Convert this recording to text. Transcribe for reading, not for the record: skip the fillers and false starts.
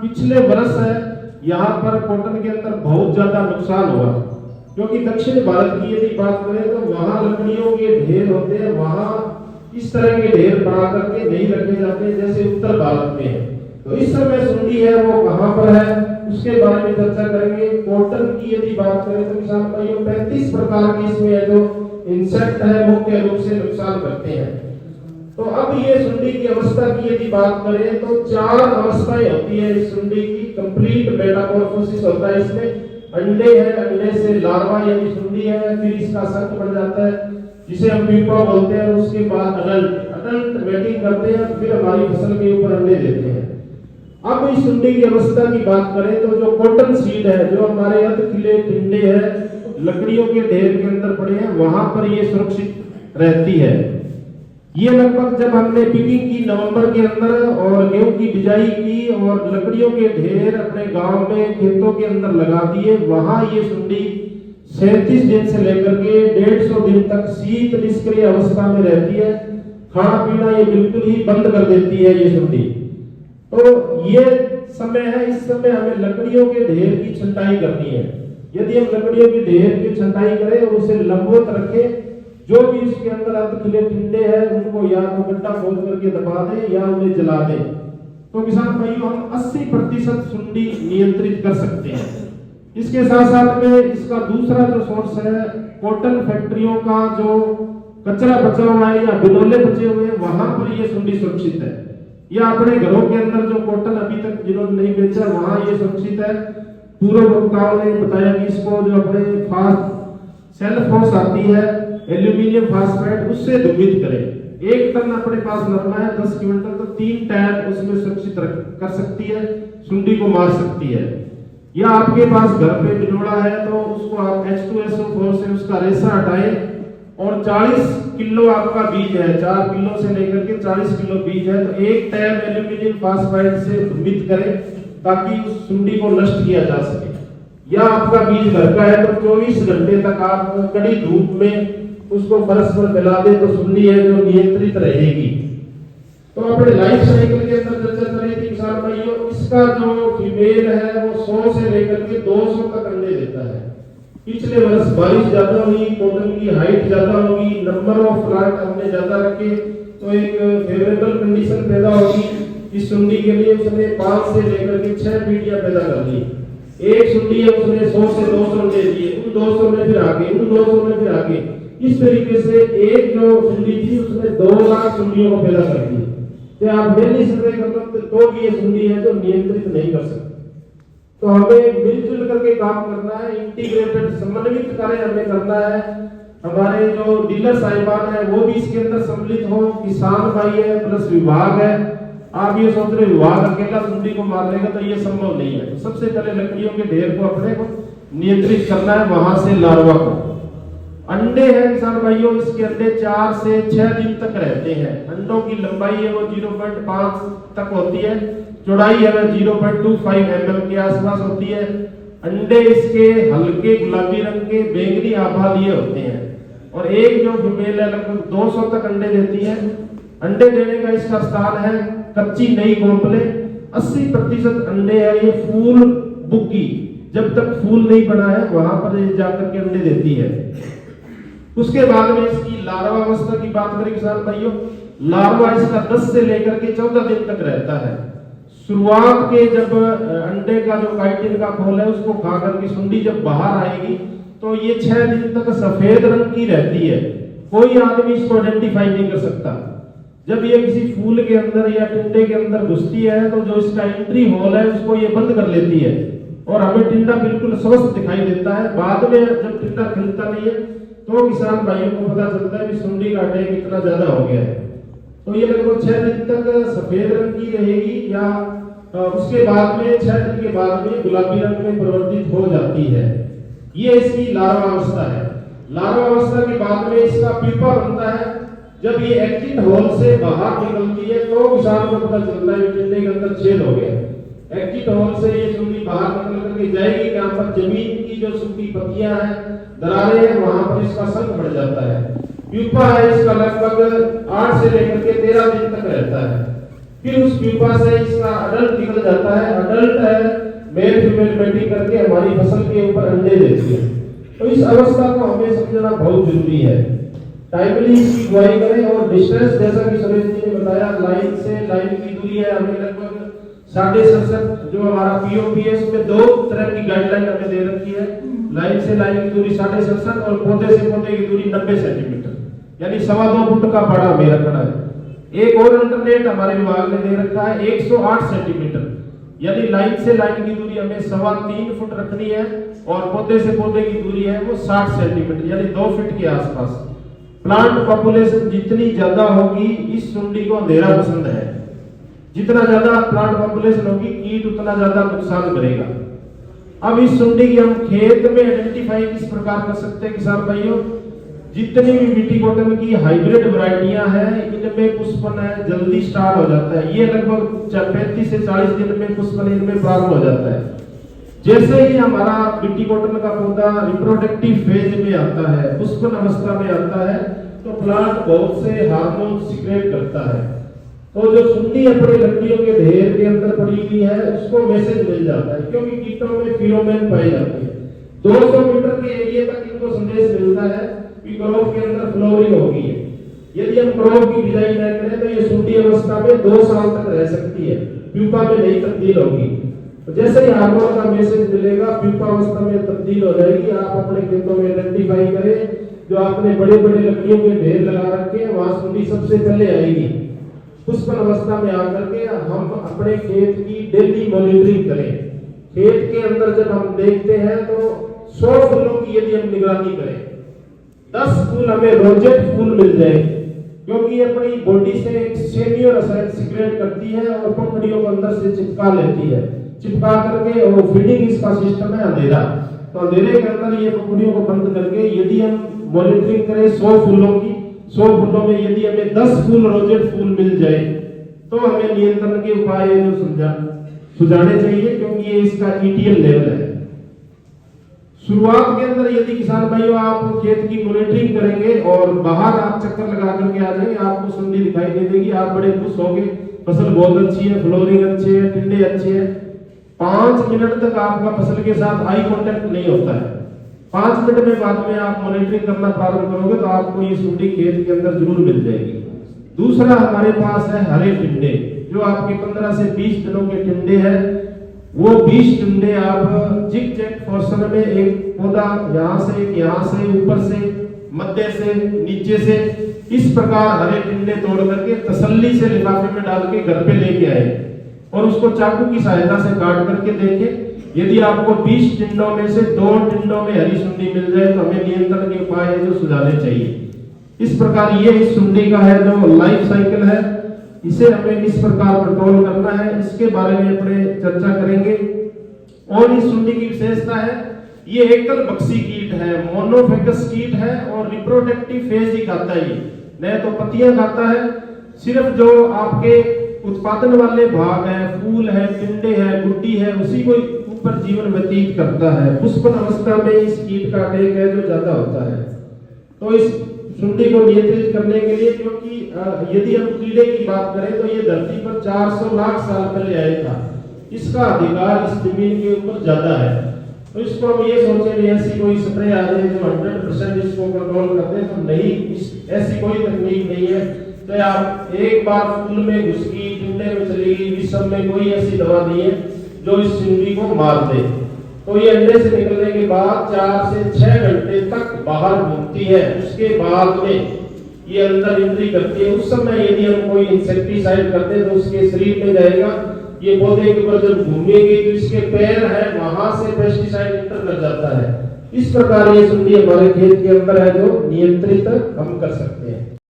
पिछले वर्ष है यहाँ पर कॉटन के अंदर बहुत ज्यादा नुकसान हुआ, क्योंकि दक्षिण भारत की यदि बात करें तो वहाँ लकड़ियों के ढेर होते हैं, वहाँ इस तरह के ढेर बना करके नहीं रखे जाते जैसे उत्तर भारत में है। तो इस समय सुंडी है वो कहाँ पर है उसके बारे में चर्चा करेंगे। कॉटन की यदि बात करें तो किसान भाइयों 35 प्रकार के इसमें है जो इंसेक्ट है मुख्य रूप से नुकसान करते हैं। तो अब ये सुंडी की अवस्था की यदि बात करें तो 4 अवस्थाएं होती है इस सुंडी की। कंप्लीट मेटामॉर्फोसिस होता है इसमें, अंडे है, अंडे से लार्वा यानी सुंडी है, फिर इसका संख बन जाता है जिसे हम प्यूपा बोलते हैं, उसके बाद अडल्ट वेटिंग करते हैं, फिर हमारी फसल के ऊपर अंडे देते हैं। अब इस सुंडी की अवस्था की बात करें तो जो कॉटन सीड है, जो हमारे अर्ध खिले टिंडे हैं लकड़ियों के ढेर के अंदर पड़े हैं, वहां पर ये सुरक्षित रहती है। ये लगभग जब हमने पिकिंग की नवंबर के अंदर और गेहूं की बिजाई की और लकड़ियों के ढेर अपने गांव में खेतों के अंदर लगा दिए, वहां ये सुंडी 37 दिन से लेकर के 150 दिन तक शीत निष्क्रिय अवस्था में रहती है। खाना पीना ये बिल्कुल ही बंद कर देती है ये सुंडी। तो ये समय है, इस समय हमें लकड़ियों के ढेर की छंटाई करनी है। यदि हम लकड़ियों के ढेर की छंटाई करें और उसे लंबवत रखें, जो भी उसके अंदर अर्ध खिले टिंडे हैं उनको या तो गड्ढा खोद करके दबा दें या उन्हें जला दें, तो किसान भाइयों हम 80% सुंडी नियंत्रित कर सकते हैं। इसके साथ साथ में इसका दूसरा जो सोर्स है कॉटन फैक्ट्रियों का जो कचरा बचा हुआ है या बिनोले बचे हुए हैं, वहां पर ये सुंडी सुरक्षित है। या अपने घरों के अंदर जो कॉटन अभी तक जिन्होंने नहीं बेचा वहां ये सुरक्षित है। पूर्व वक्ताओं ने बताया कि इसको जो अपने सेल्फ आती है एल्यूमिनियम फास्फेट, उससे दुमित करें। 1 टन अपने पास रखना है 10 क्विंटल, तो 3 टैंक उसमें सुरक्षित कर सकती है, सुंडी को मार सकती है। या आपके पास घर पे बिनोड़ा है तो उसको आप H2SO4 से उसका रेशा हटाएं और 40 किलो आपका बीज है, 4 किलो से लेकर के 40 किलो बीज है, तो 1 टैन एल्यूमिनियम फास्फाइड से दुमित करें ताकि उस सुंडी को नष्ट किया जा सके। या आपका बीज घर का है तो 24 घंटे तक आप कड़ी धूप में उसको फर्श पर फैला दे तो सुंडी है जो नियंत्रित रहेगी। तो अपने लाइफ साइकिल के अंदर चर्चा कर रही थी किसान भाइयों, इसका जो फीमेल है वो 100 से लेकर के 200 तक अंडे देता है। पिछले वर्ष बारिश ज्यादा हुई, कॉटन की हाइट ज्यादा होगी, नंबर ऑफ प्लांट हमने ज्यादा रखे तो एक फेवरेबल कंडीशन पैदा होगी इस सुंडी के लिए। उसने 5 से लेकर के 6 पीढ़ियां पैदा कर दी। एक सुंडी है उसने 100 से 200 अंडे दिए, उन 200 में फिर आगे, उन 200 में फिर आगे, इस तरीके से एक जो सुंडी थी उसने 2 लाख सुंडियों को पैदा कर दी। तो आप नहीं सर्वे करते तो भी ये सुंडी है जो नियंत्रित नहीं कर सकते। तो हमें मिलजुल करके काम करना है, इंटीग्रेटेड समन्वित कार्य हमें करना है। हमारे जो डीलर साहिबान है वो भी इसके अंदर सम्मिलित हो, किसान भाई है प्लस विभाग है। आप ये सोच रहे विभाग अकेला सुंडी को मार लेगा तो ये संभव नहीं है। तो सबसे पहले लकड़ियों के ढेर को अपने को नियंत्रित करना है, वहां से लार्वा को। अंडे हैं किसान भाइयों, इसके अंडे 4 से 6 दिन तक रहते हैं। अंडों की लंबाई है वो 0.5 तक होती है, चौड़ाई है वह 0.25 mm के आसपास होती है। अंडे इसके हल्के गुलाबी रंग के बैंगनी आभा लिए होते हैं और एक जो फीमेल है लगभग 200 तक अंडे देती है। अंडे देने का इसका स्थान है कच्ची नई कोंपले। 80% अंडे है ये फूल बुग्गी, जब तक फूल नहीं बना है वहां पर जाकर के अंडे देती है। उसके बाद में इसकी लार्वा अवस्था की बात करें किसान भाइयों, लार्वा इसका 10 से लेकर के 14 दिन तक रहता है। शुरुआत के जब अंडे का जो काइटिन का खोल है उसको खा करके सुंडी जब बाहर आएगी तो ये 6 दिन तक सफेद रंग की रहती है। कोई आदमी इसको आइडेंटिफाई नहीं कर सकता। जब ये किसी फूल के अंदर या टिंडे के अंदर घुसती है तो जो इसका एंट्री होल है उसको ये बंद कर लेती है और हमें टिंडा बिल्कुल स्वस्थ दिखाई देता है। बाद में जब टिंडा खिलता नहीं है तो किसान भाइयों को पता चलता है कि सुंडी का अटैक इतना ज्यादा हो गया है। तो ये लगभग 6 दिन तक सफेद रंग की रहेगी या उसके बाद में 6 दिन के बाद में गुलाबी रंग में परिवर्तित हो जाती है। ये इसकी लार्वा अवस्था है। लार्वा अवस्था के बाद में इसका पीपा बनता है। जब ये एग्जिट होल से बाहर निकलती है तो किसान को पता चलता है कि टिंडे के अंदर छेद हो गया। एग्जिट होल से ये सुंडी बाहर निकल करके जाएगी, यहाँ पर जमीन की जो सूखी पत्तियां हैं, दरारें हैं, वहां पर इसका संग बढ़ जाता है। प्यूपा है इसका लगभग 8 से लेकर के 13 दिन तक रहता है। फिर उस प्यूपा से इसका अडल्ट निकल जाता है। अडल्ट है मेल फीमेल मैटिंग करके हमारी फसल के ऊपर अंडे देती है। तो इस अवस्था को हमें समझना बहुत जरूरी है। टाइमली इसकी बुआई करें और डिस्टेंस जैसा कि सुरेश जी ने बताया, लाइन से लाइन की दूरी है हमें लगभग 67.5। जो हमारा पीओपीएस में 2 तरह की गाइडलाइन हमें दे रखी है। लाइन से लाइन की दूरी 67.5 और पौधे से पौधे की दूरी 90 सेंटीमीटर, यानी 2.25 फुट का बड़ा हमें रखना है। एक और अल्टरनेट हमारे विभाग ने दे रखा है 108 सेंटीमीटर, यानी लाइन से लाइन की दूरी हमें 3.25 फुट रखनी है और पौधे से पौधे की दूरी है वो 60 सेंटीमीटर, यानी 2 फीट के आसपास। प्लांट पॉपुलेशन जितनी ज्यादा होगी, इस सुंडी को अंधेरा पसंद है। जितना ज्यादा प्लांट पॉपुलेशन होगी, कीट उतना ज्यादा नुकसान करेगा। अब इस सुंडी की हम खेत में आइडेंटिफाई किस प्रकार कर सकते हैं किसान भाइयों? जितनी भी बीटी कॉटन की हाइब्रिड वैरायटियां हैं, इनमें पुष्पन है जल्दी स्टार्ट हो जाता है। ये लगभग 35 से 40 दिन में पुष्पन इनमें प्रारंभ हो जाता है। जैसे ही हमारा बीटी कॉटन का पौधा रिप्रोडक्टिव फेज में आता है, पुष्पन अवस्था में आता है, तो प्लांट बहुत से हार्मोन सीक्रेट करता है। तो जो सुंडी अपने लकड़ियों के ढेर के अंदर पड़ी हुई है, उसको मैसेज मिल जाता है, क्योंकि कीटों में फेरोमोन पाई जाती है। 200 मीटर के एरिया तक इनको संदेश मिलता है कि क्रॉप के अंदर फ्लोरिंग होगी है। यदि हम क्रॉप की बिजाई न करें तो ये सुंडी अवस्था में 2 साल तक रह सकती है, प्यूपा में नहीं तब्दील होगी। तो जैसे ही हार्मोन का मैसेज मिलेगा, प्यूपा अवस्था में तब्दील हो जाएगी। आप अपने खेतों में आइडेंटिफाई करें, जो आपने बड़े बड़े लकड़ियों के ढेर लगा रखे हैं, वहां सुंडी सबसे पहले आएगी। पुष्पन अवस्था में आकर के हम अपने खेत की डेली मॉनिटरिंग करें। खेत के अंदर जब हम देखते हैं तो 100 फूलों की यदि हम निगरानी करें, 10 फूल हमें रोजेट फूल मिल जाए, क्योंकि ये अपनी बॉडी से एक सेमियो रसायन सीक्रेट करती है और पंखुड़ियों को अंदर से चिपका लेती है। चिपका करके वो फीडिंग इसका सिस्टम है अंधेरा। तो अंधेरे के अंदर ये पंखुड़ियों को बंद करके यदि हम मॉनिटरिंग करें 100 फूलों की, 100 फूलों में यदि हमें 10 फूल रोजेट फूल मिल जाए, तो हमें नियंत्रण के उपाय सुझाने चाहिए, क्योंकि ये इसका ईटीएल लेवल है। शुरुआत के अंदर यदि किसान भाइयों आप खेत की मॉनिटरिंग करेंगे और बाहर आप चक्कर लगा करके आ जाएंगे, आपको सुंडी दिखाई दे देगी, आप बड़े खुश होंगे, फसल बहुत अच्छी है, फ्लोरिंग अच्छी है, टिंडे अच्छे हैं। 5 मिनट तक आपका फसल के साथ आई कांटेक्ट नहीं होता है। 5 मिनट में बाद में आप मॉनिटरिंग करना प्रारंभ करोगे तो आपको ये सुंडी खेत के अंदर जरूर मिल जाएगी। दूसरा हमारे पास है हरे टिंडे, जो आपके 15 से 20 दिनों के टिंडे हैं। वो 20 टिंडे आप जिग जैग फॉर्सन में एक पौधा यहाँ से, यहाँ से, ऊपर से, मध्य से, नीचे से, इस प्रकार हरे टिंडे तोड़ करके तसल्ली से लिफाफे में डाल के घर पे लेके आए और उसको चाकू की सहायता से काट करके देखें। यदि आपको 20 टिंडों में से 2 टिंडों में हरी सुंडी मिल जाए तो हमें नियंत्रण के उपाय जो सुझाने चाहिए। इस प्रकार ये इस सुंडी का है जो लाइफ साइकिल है, इसे हमें किस प्रकार कंट्रोल करना है, इसके बारे में अपने चर्चा करेंगे। और इस सुंडी की विशेषता है, ये एकल बक्सी कीट है, मोनोफेगस कीट है और रिप्रोडक्टिव फेज ही खाता है। ये न तो पत्तियां खाता है, सिर्फ जो आपके उत्पादन वाले भाग है, फूल है, टिंडे है, गुड्डी है, उसी को ऊपर जीवन व्यतीत करता है। पुष्पन अवस्था में इस कीट का अटैक है जो ज्यादा होता है। तो इस सुंडी को नियंत्रित करने के लिए, क्योंकि यदि हम कीड़े की बात करें तो ये धरती पर 400 लाख साल पहले आया था, इसका अधिकार इस जमीन के ऊपर ज्यादा है। तो इसको हम ये सोचे नहीं ऐसी कोई स्प्रे आ जाए जो 100% इसको कंट्रोल कर दे, तो नहीं, ऐसी कोई तकनीक नहीं है। तो आप एक बार फूल में घुस गई, टिंडे में चली गई, विषम में कोई ऐसी दवा नहीं है जो इस सुंडी को मार दे। तो ये अंडे से निकलने के बाद 4 से 6 घंटे तक बाहर घूमती है, उसके बाद में ये अंदर एंट्री करती है। उस समय यदि हम कोई इंसेक्टिसाइड करते हैं तो उसके शरीर में जाएगा, ये पौधे के ऊपर जब घूमेगी तो इसके पैर है वहां से पेस्टिसाइड एंटर कर जाता है। इस प्रकार ये सुंडी हमारे खेत के अंदर है जो नियंत्रित हम कर सकते हैं।